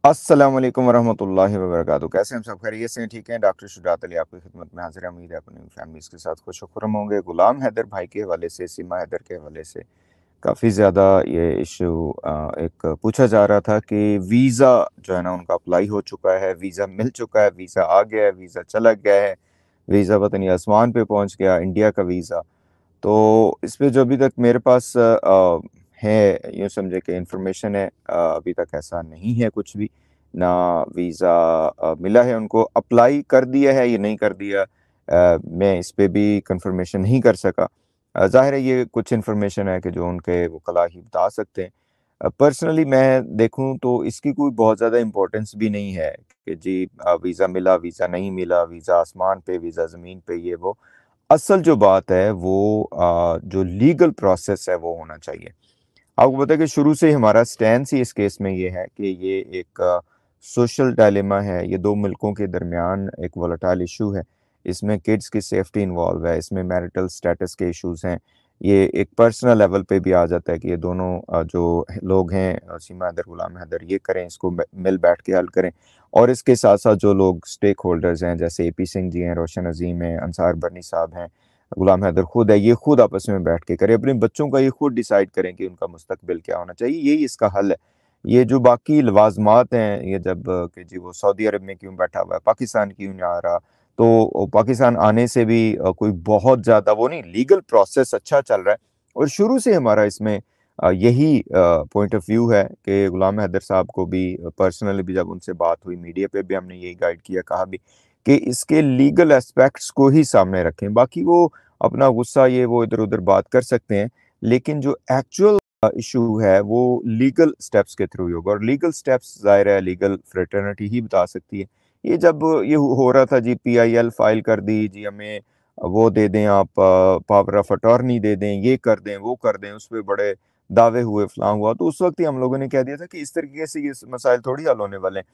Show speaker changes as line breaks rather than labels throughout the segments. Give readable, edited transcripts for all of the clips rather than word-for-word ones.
अस्सलाम वालेकुम वरहमतुल्लाहि वबरकातुहू। कैसे हैं सब? खैरियत से हैं? ठीक हैं? डॉक्टर शुजात अली आपकी खिदमत में हाज़िर है। उम्मीद है अपनी फैमिलीज़ के साथ खुश-व-खुर्रम होंगे। गुलाम हैदर भाई के हवाले से, सीमा हैदर के हवाले से काफ़ी ज़्यादा ये इश्यू एक पूछा जा रहा था कि वीज़ा जो है ना उनका अप्लाई हो चुका है, वीज़ा मिल चुका है, वीज़ा आ गया है, वीज़ा चला गया है, वीज़ा पता नहीं आसमान पे पहुँच गया, इंडिया का वीज़ा। तो इस पे जो अभी तक मेरे पास है, यूँ समझे कि इन्फॉर्मेशन है, अभी तक ऐसा नहीं है कुछ भी, ना वीज़ा मिला है उनको, अप्लाई कर दिया है या नहीं कर दिया, मैं इस पे भी कन्फर्मेशन नहीं कर सका। ज़ाहिर है ये कुछ इन्फॉर्मेशन है कि जो उनके वकला ही बता सकते हैं। पर्सनली मैं देखूँ तो इसकी कोई बहुत ज़्यादा इम्पोर्टेंस भी नहीं है कि जी वीज़ा मिला, वीज़ा नहीं मिला, वीज़ा आसमान पे, वीज़ा ज़मीन पे, ये वो। असल जो बात है वो जो लीगल प्रोसेस है वो होना चाहिए। आपको पता है कि शुरू से ही हमारा स्टैंस ही इस केस में ये है कि ये एक सोशल डायलेमा है, ये 2 मुल्कों के दरमियान एक वोलेटाइल इश्यू है। इसमें किड्स की सेफ्टी इन्वॉल्व है, इसमें मैरिटल स्टेटस के इश्यूज़ हैं। ये एक पर्सनल लेवल पे भी आ जाता है कि ये दोनों जो लोग हैं, सीमा हैदर, गुलाम हैदर, ये करें, इसको मिल बैठ के हल करें। और इसके साथ-साथ जो लोग स्टेक होल्डर्स हैं, जैसे एपी सिंह जी हैं, रोशन अज़ीम हैं, अंसार बर्नी साहब हैं, गुलाम हैदर खुद है, ये खुद आपस में बैठ के करें, अपने बच्चों का ये खुद डिसाइड करें कि उनका मुस्तकबिल क्या होना चाहिए, यही इसका हल है। ये जो बाकी लवाज़मात हैं, ये जब कि जी वो सऊदी अरब में क्यों बैठा हुआ है, पाकिस्तान क्यों नहीं आ रहा, तो पाकिस्तान आने से भी कोई बहुत ज़्यादा वो नहीं, लीगल प्रोसेस अच्छा चल रहा है और शुरू से हमारा इसमें यही पॉइंट ऑफ व्यू है कि गुलाम हैदर साहब को भी पर्सनली भी जब उनसे बात हुई, मीडिया पे भी हमने यही गाइड किया, कहा भी कि इसके लीगल एस्पेक्ट्स को ही सामने रखें। बाकी वो अपना गुस्सा ये वो इधर-उधर बात कर सकते हैं, लेकिन जो एक्चुअल इश्यू है वो लीगल स्टेप्स के थ्रू ही होगा और लीगल स्टेप्स ज़ाहिर है लीगल फ्रेटर्निटी ही बता सकती है। ये जब ये हो रहा था जी पीआईएल फाइल कर दी, जी हमें वो दे दें आप, पावर ऑफ अटॉर्नी दे दें, ये कर दें, वो कर दें, उसपे बड़े दावे हुए, फलाँ हुआ, तो उस वक़्त ही हम लोगों ने कह दिया था कि इस तरीके से ये मसाइल थोड़ी हल होने वाले हैं।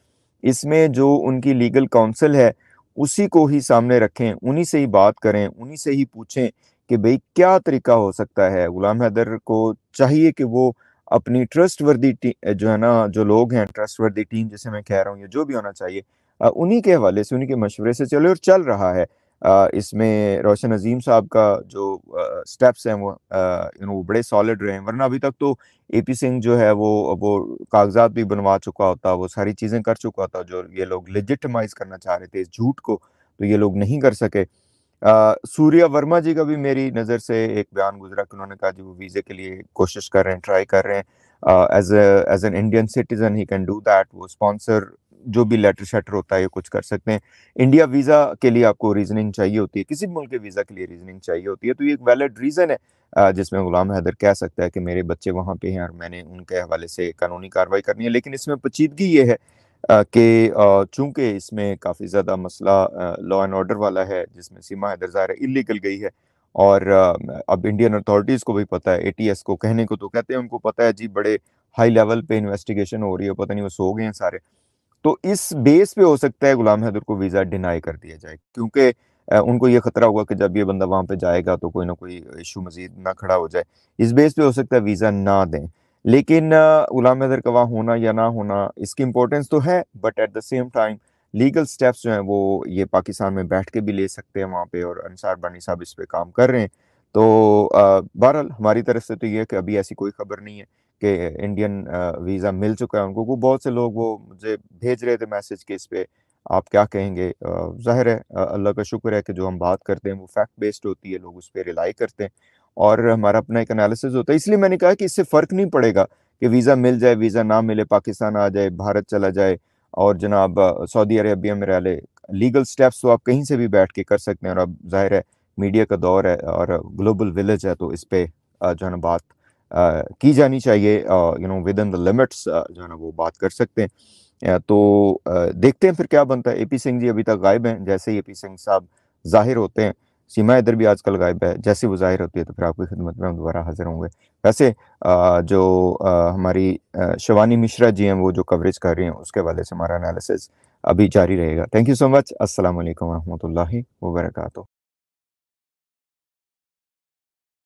इसमें जो उनकी लीगल काउंसिल है, उसी को ही सामने रखें, उन्हीं से ही बात करें, उन्हीं से ही पूछें कि भई क्या तरीका हो सकता है? गुलाम हैदर को चाहिए कि वो अपनी ट्रस्टवर्दी जो है ना, जो लोग हैं, ट्रस्टवर्दी टीम जिसे मैं कह रहा हूँ या जो भी होना चाहिए, उन्हीं के हवाले से, उन्हीं के मशवरे से चले और चल रहा है। इसमें रोशन अज़ीम साहब का जो स्टेप्स हैं वो वो बड़े सॉलिड रहे हैं, वरना अभी तक तो एपी सिंह जो है वो कागज़ात भी बनवा चुका होता, वो सारी चीज़ें कर चुका होता, जो ये लोग लेजिटिमाइज़ करना चाह रहे थे इस झूठ को, तो ये लोग नहीं कर सके। सूर्या वर्मा जी का भी मेरी नज़र से एक बयान गुज़रा कि उन्होंने कहा जी वो वीज़े के लिए कोशिश कर रहे हैं, ट्राई कर रहे हैं। As an Indian citizen he can do that, वो स्पॉन्सर जो भी लेटर-शेटर होता है, ये कुछ कर सकते हैं। इंडिया वीज़ा के लिए आपको रीज़निंग चाहिए होती है, किसी भी मुल्क के वीज़ा के लिए रीज़निंग चाहिए होती है, तो ये एक वैलिड रीज़न है जिसमें गुलाम हैदर कह सकता है कि मेरे बच्चे वहाँ पे हैं और मैंने उनके हवाले से कानूनी कार्रवाई करनी है। लेकिन इसमें पेचीदगी ये है कि चूँकि इसमें काफ़ी ज़्यादा मसला लॉ एंड ऑर्डर वाला है, जिसमें सीमा हैदर ज़ाहिर है इल्लीगल गई है और अब इंडियन अथॉरिटीज़ को भी पता है, एटीएस को कहने को तो कहते हैं, उनको पता है जी बड़े हाई लेवल पे इन्वेस्टिगेशन हो रही है, पता नहीं वो सो गए हैं सारे। तो इस बेस पे हो सकता है गुलाम हैदर को वीज़ा डिनाई कर दिया जाए क्योंकि उनको ये खतरा होगा कि जब ये बंदा वहाँ पे जाएगा तो कोई ना कोई इश्यू मज़ीद ना खड़ा हो जाए। इस बेस पे हो सकता है वीज़ा ना दें। लेकिन गुलाम हैदर का वहाँ होना या ना होना इसकी इम्पोर्टेंस तो है, but at the same time legal steps जो हैं वो ये पाकिस्तान में बैठ के भी ले सकते हैं वहाँ पे और अंसार बानी साहब इस पे काम कर रहे हैं। तो बहरहाल हमारी तरफ से तो ये है कि अभी ऐसी कोई खबर नहीं है कि इंडियन वीज़ा मिल चुका है उनको। वो बहुत से लोग वो मुझे भेज रहे थे मैसेज कि इस पे आप क्या कहेंगे? ज़ाहिर है अल्लाह का शुक्र है कि जो हम बात करते हैं वो फैक्ट बेस्ड होती है, लोग उस पे रिलाई करते हैं और हमारा अपना एक एनालिसिस होता है। इसलिए मैंने कहा कि इससे फ़र्क नहीं पड़ेगा कि वीज़ा मिल जाए, वीज़ा ना मिले, पाकिस्तान आ जाए, भारत चला जाए और जनाब सऊदी अरेबिया में रह ले। लीगल स्टेप्स तो आप कहीं से भी बैठ के कर सकते हैं और अब ज़ाहिर है मीडिया का दौर है और ग्लोबल विलेज है तो इस पे जो है ना बात की जानी चाहिए, विदिन द लिमिट्स जो है ना वो बात कर सकते हैं। देखते हैं फिर क्या बनता है। एपी सिंह जी अभी तक गायब हैं, जैसे ही एपी सिंह साहब ज़ाहिर होते हैं, सीमा हैदर भी आजकल गायब है, जैसे वो ज़ाहिर होती है तो फिर आपकी खिदमत में हम दोबारा हाज़िर होंगे। वैसे हमारी शिवानी मिश्रा जी हैं, वो जो कवरेज कर रही हैं, उसके हवाले से हमारा एनालिसिस अभी जारी रहेगा। Thank you so much. अस्सलाम वालेकुम व रहमतुल्लाहि व बरकातुहू।